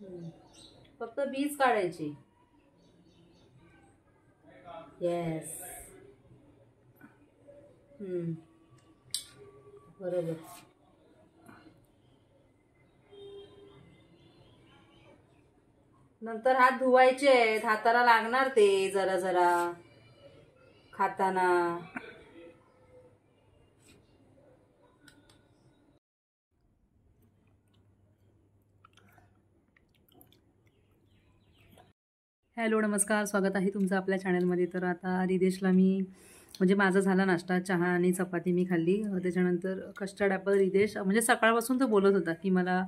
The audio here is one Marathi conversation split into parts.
फक्त बीज काढायची. येस. बरोबर. नंतर हात धुवायचे आहेत, हाताला लागणार ते जरा जरा खाताना. हॅलो, नमस्कार, स्वागत आहे तुमचं आपल्या चॅनलमध्ये. तर आता रिदेशला मी म्हणजे माझा झाला नाश्ता, चहा आणि चपाती मी खाल्ली. त्याच्यानंतर कस्टर्ड ॲपल रिदेश म्हणजे सकाळपासून तो बोलत होता की मला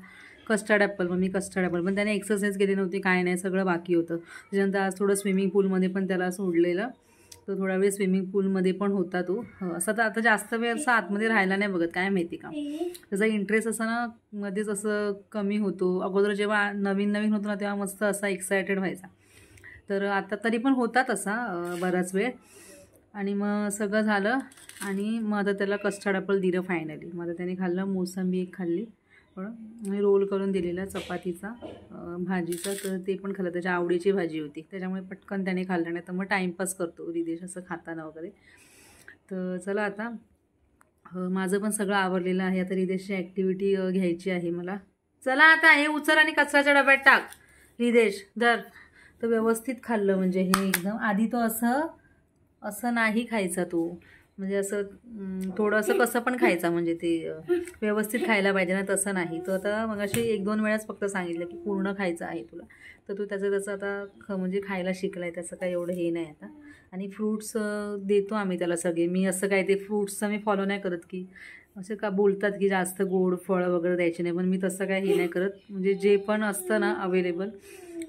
कस्टर्ड ॲपल, मग मी कस्टर्ड ॲपल, पण त्याने एक्सरसाइज केली नव्हती, काय नाही, सगळं बाकी होतं. त्याच्यानंतर आज थोडं स्विमिंग पूलमध्ये पण त्याला सोडलेलं, तो थोडा वेळ स्विमिंग पूलमध्ये पण होता तो. असं तर आता जास्त वेळ असं आतमध्ये राहायला नाही बघत, काय माहिती का, त्याचा इंटरेस्ट असं ना मध्येच असं कमी होतो. अगोदर जेव्हा नवीन नवीन होतो ना तेव्हा मस्त असा एक्सायटेड व्हायचा, तर आता तरी पण होता तसा बराच वेळ. आणि मग सगळं झालं आणि मग आता त्याला कस्टर्ड ॲपल दिलं फायनली. मग आता त्याने खाल्लं, मोसंबी एक खाल्ली, पण मी रोल करून दिलेला चपातीचा भाजीचा, तर ते पण खाल्लं, त्याच्या आवडीची भाजी होती, त्याच्यामुळे पटकन त्याने खाल्लं. नाही तर मग टाईमपास करतो रिदेश असं खाताना वगैरे. तर चला आता माझं पण सगळं आवरलेलं आहे. आता रिदेशची ॲक्टिव्हिटी घ्यायची आहे मला. चला आता हे उचल आणि कचऱ्याच्या डब्यात टाक रिदेश, धर. तर व्यवस्थित खाल्लं म्हणजे हे एकदम. आधी तो असं नाही खायचा तो, म्हणजे असं थोडं असं कसं पण खायचा, म्हणजे ते व्यवस्थित खायला पाहिजे ना, तसं नाही. तो आता मग अशी 1-2 वेळाच फक्त सांगितलं की पूर्ण खायचं आहे तुला, तर तो त्याचं आता म्हणजे खायला शिकला आहे, त्याचं काही एवढं हे नाही आता. आणि फ्रूट्स देतो आम्ही त्याला सगळे. मी असं काय ते फ्रूट्सचं मी फॉलो नाही करत की असं का बोलतात की जास्त गोड फळं वगैरे द्यायचे नाही, पण मी तसं काय हे नाही करत. म्हणजे जे पण असतं ना अवेलेबल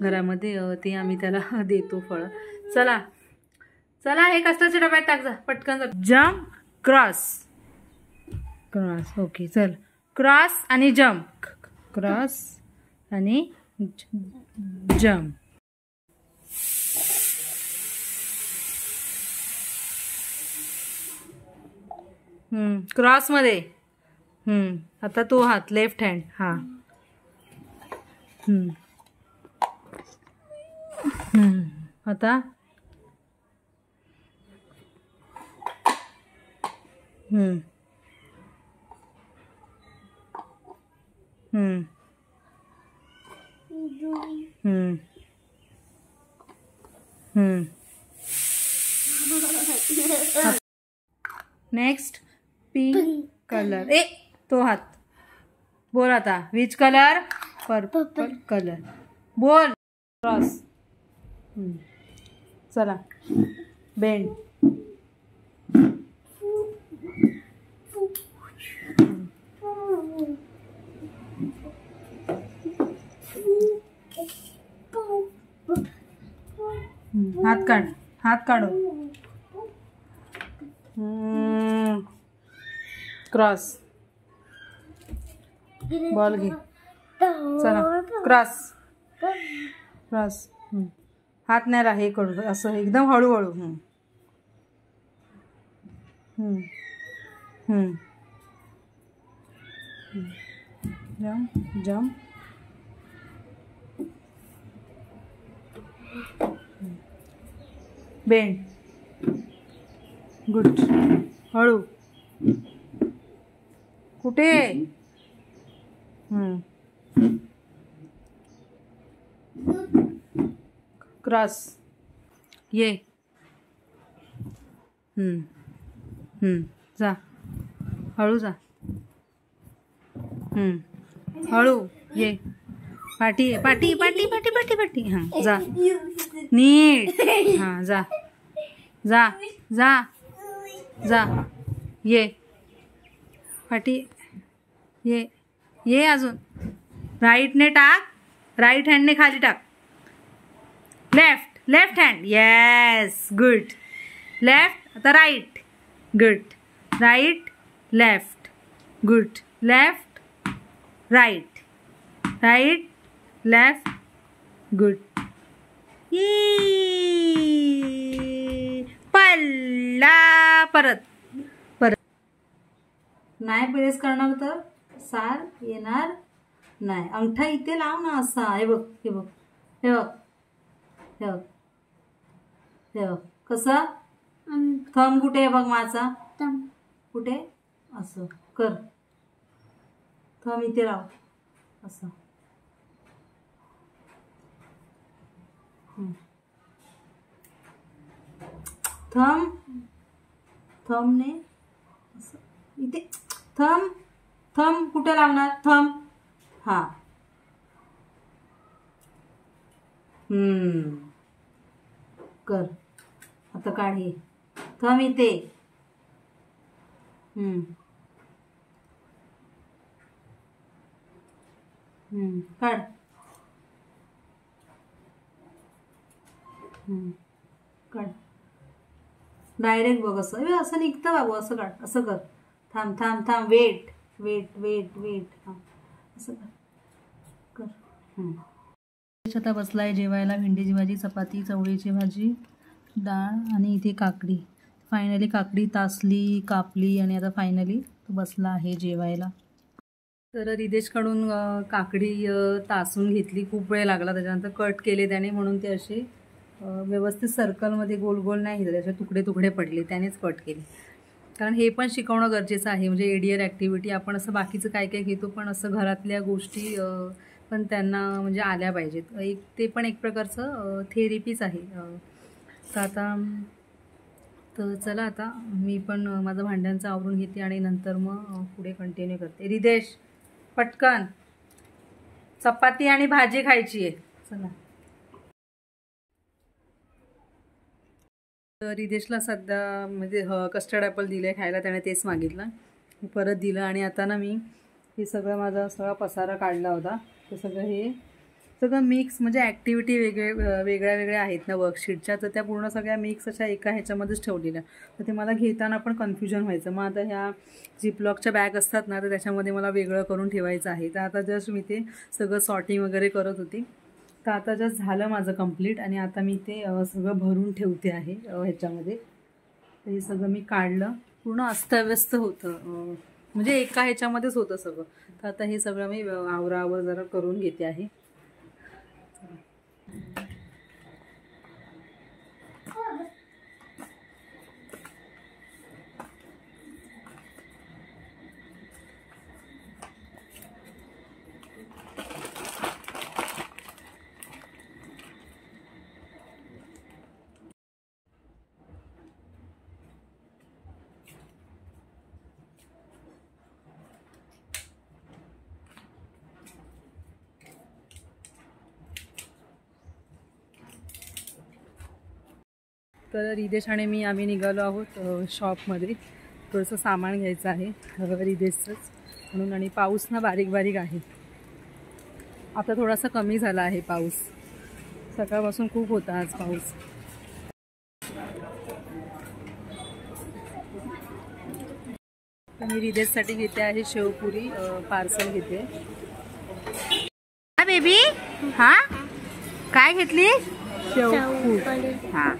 घरामध्ये ते आम्ही त्याला देतो फळं. चला चला हे कस्टर्डच्या डब्यात टाक जा पटकन. जम्प, क्रॉस, क्रॉस, ओके, चल क्रॉस आणि जम्प, क्रॉस आणि जम्प. क्रॉसमध्ये. आता तो हात लेफ्ट हँड. हां. आता नेक्स्ट पिंक कलर. तो हात बोल आता. Which colour? Purple colour. बोल. क्रॉस. चला बेंड. हात काढ, हात काढो. क्रॉस. बॉल घे. चला क्रॉस, क्रॉस. हात नाही राहा, हे करू असं एकदम हळूहळू. Jump, jump. बेंड. गुड. हळू. कुठे? क्रॉस. ये. जा, हळू जा. हळू ये. पाठी पाठी पाठी पाठी पाठी पाठी. हां जा नीट. हां जा जा जा जा. ये पाठी. ये अजून. राईटने टाक, राईट हँडने खाली टाक. Left hand. Yes, good. Left. आता right. Good. Right, left. Good. Left, right, right, left. Good. पल्ला. परत परत नाही प्रेस करणार तर सार येणार नाही, अंगठा इथे लाव ना असा. हे बघ, हे बघ, हे बघ, हे बघ, हे बघ कसं. थंब कुठे आहे बघ माझा, कुठे, असं कर. थंब इथे लाव असं. थंब, थंबने असं इथे. थंब, थंब कुठे लावणार, थंब. हा, कर. आता काढ हे. थंब इथे. काढ. काढ. डायरेक्ट बघ असं, असं निघतं बाबू. असं काढ, असं कर. थांब थांब थांब, वेट वेट वेट वेट. हां, असं कर. आता बसलाय जेवायला. भेंडीची भाजी, चपाती, चवळीची भाजी, डाळ आणि इथे काकडी. फायनली काकडी तासली, कापली आणि आता फायनली तो बसला आहे जेवायला. तर रिदेशकडून काकडी तासून घेतली. खूप वेळ लागला. त्याच्यानंतर कट केले त्याने, म्हणून ते असे व्यवस्थित सर्कलमध्ये गोल गोल नाही, त्याचे तुकडे तुकडे पडले, त्यानेच कट केले. कारण हे पण शिकवणं गरजेचं आहे. म्हणजे एडियर ॲक्टिव्हिटी आपण असं बाकीचं काय काय घेतो, पण असं घरातल्या गोष्टी पण त्यांना म्हणजे आल्या पाहिजेत. ते पण एक प्रकारचं थेरपीच आहे. तर चला आता मी पण माझं भांड्यांचं आवरून घेते आणि नंतर मग पुढे कंटिन्यू करते. रिदेश पटकन चपाती आणि भाजी खायची आहे. चला. रिदेशला सध्या म्हणजे कस्टर्ड ॲपल दिलं आहे खायला. त्याने तेच मागितलं, परत दिलं. आणि आता ना मी हे सगळं माझा सगळा पसारा काढला होता. ते हे सगळं मिक्स, म्हणजे ॲक्टिव्हिटी वेगळ्या वेगळ्या आहेत ना वर्कशीटच्या, तर त्या पूर्ण सगळ्या मिक्स अशा एका ह्याच्यामध्येच ठेवलेल्या. तर ते मला घेताना पण कन्फ्युजन व्हायचं. मग आता ह्या झिपलॉकच्या बॅग असतात ना, तर त्याच्यामध्ये मला वेगळं करून ठेवायचं आहे. तर आता जस्ट मी ते सगळं सॉर्टिंग वगैरे करत होती. तर आता जस्ट झालं माझं कंप्लीट आणि आता मी ते सगळं भरून ठेवते आहे ह्याच्यामध्ये. तर हे सगळं मी काढलं. पूर्ण अस्तव्यस्त होतं, म्हणजे एका ह्याच्यामध्येच होतं सगळं. तर आता हे सगळं मी आवरावर जरा करून घेते आहे. तर रिदेश आणि मी आम्ही निघालो आहोत शॉपमध्ये. थोडंसं सामान घ्यायचं आहे रिदेशचंच म्हणून. आणि पाऊस ना बारीक बारीक आहे. आता थोडासा कमी झाला आहे पाऊस. सकाळपासून खूप होता आज पाऊस. तर मी रिदेशसाठी घेते आहे शेवपुरी, पार्सल घेते. हा बेबी, हा काय घेतली? शेवपुरी. हा,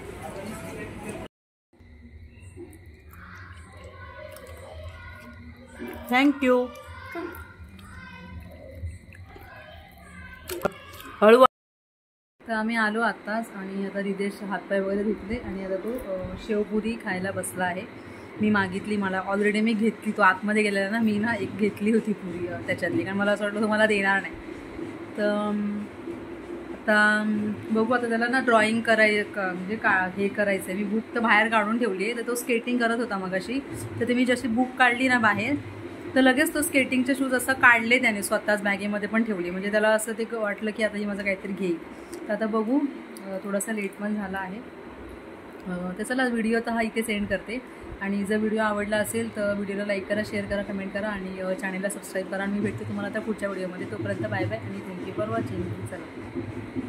थँक्यू. हळू. तर आम्ही आलो आत्ताच आणि आता रिदेश हातपाय वगैरे धुतले आणि आता तो शेवपुरी खायला बसला आहे. मी मागितली, मला ऑलरेडी मी घेतली. तो आतमध्ये गेलेला ना, मी ना एक घेतली होती पुरी त्याच्यातली, कारण मला असं वाटलं तुम्हाला देणार नाही. तर आता बघू. आता त्याला ना ड्रॉइंग म्हणजे हे करायचं आहे. मी बुक तर बाहेर काढून ठेवली आहे. तर तो स्केटिंग करत होता मगाशी. तर ते मी जशी बुक काढली ना बाहेर, तर लगेच तो स्केटिंगचे शूज असं काढले त्याने, स्वतःच बॅगेमध्ये पण ठेवली. म्हणजे त्याला असं ते वाटलं की आता ही माझं काहीतरी घेईल. तर आता बघू. थोडासा लेट पण झाला आहे. तर चला, व्हिडिओ तर हा इथे सेंड करते. आणि जर व्हिडिओ आवडला असेल तर व्हिडिओला लाईक करा, शेअर करा, कमेंट करा आणि चॅनलला सबस्क्राईब करा. आणि मी भेटते तुम्हाला आता पुढच्या व्हिडिओमध्ये. तोपर्यंत बाय बाय आणि थँक्यू फॉर वॉचिंग. चला.